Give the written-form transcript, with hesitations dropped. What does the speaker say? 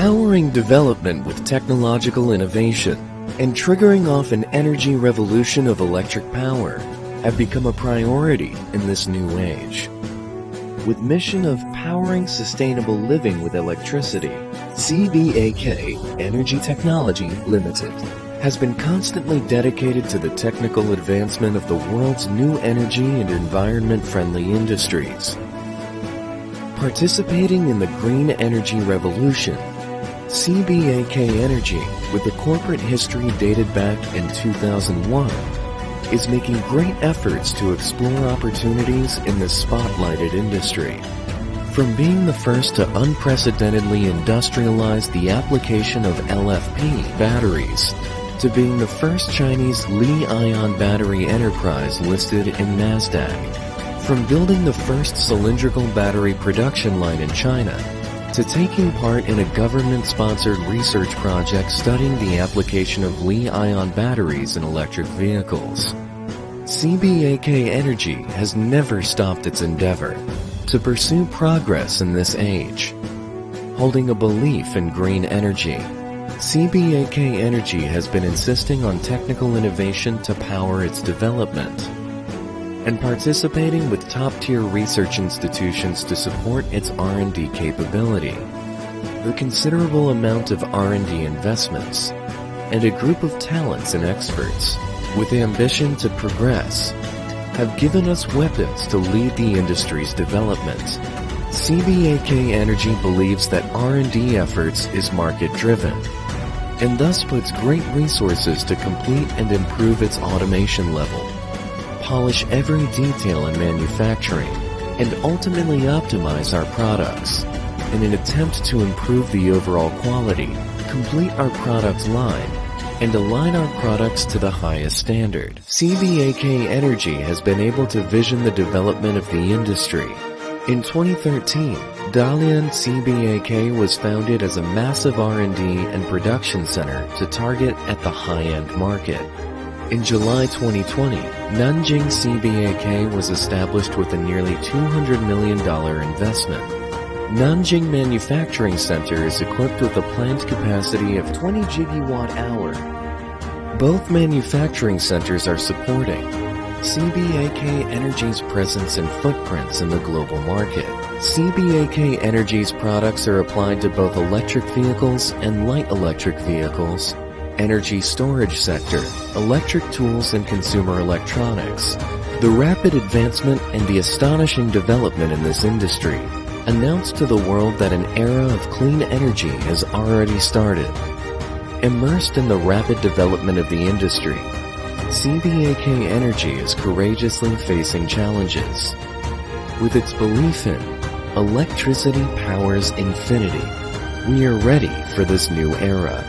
Powering development with technological innovation and triggering off an energy revolution of electric power have become a priority in this new age. With mission of powering sustainable living with electricity, CBAK Energy Technology Limited has been constantly dedicated to the technical advancement of the world's new energy and environment-friendly industries. Participating in the green energy revolution, CBAK Energy, with a corporate history dated back in 2001, is making great efforts to explore opportunities in this spotlighted industry. From being the first to unprecedentedly industrialize the application of LFP batteries, to being the first Chinese Li-ion battery enterprise listed in NASDAQ, from building the first cylindrical battery production line in China, to taking part in a government-sponsored research project studying the application of Li-ion batteries in electric vehicles. CBAK Energy has never stopped its endeavor to pursue progress in this age. Holding a belief in green energy, CBAK Energy has been insisting on technical innovation to power its development and participating with top-tier research institutions to support its R&D capability. The considerable amount of R&D investments and a group of talents and experts with ambition to progress have given us weapons to lead the industry's development. CBAK Energy believes that R&D efforts is market-driven and thus puts great resources to complete and improve its automation level, polish every detail in manufacturing, and ultimately optimize our products in an attempt to improve the overall quality, complete our product line, and align our products to the highest standard. CBAK Energy has been able to vision the development of the industry. In 2013, Dalian CBAK was founded as a massive R&D and production center to target at the high-end market. In July 2020, Nanjing CBAK was established with a nearly $200 million investment. Nanjing Manufacturing Center is equipped with a plant capacity of 20 gigawatt-hour. Both manufacturing centers are supporting CBAK Energy's presence and footprints in the global market. CBAK Energy's products are applied to both electric vehicles and light electric vehicles, energy storage sector, electric tools and consumer electronics. The rapid advancement and the astonishing development in this industry announced to the world that an era of clean energy has already started. Immersed in the rapid development of the industry, CBAK Energy is courageously facing challenges. With its belief in electricity powers infinity, we are ready for this new era.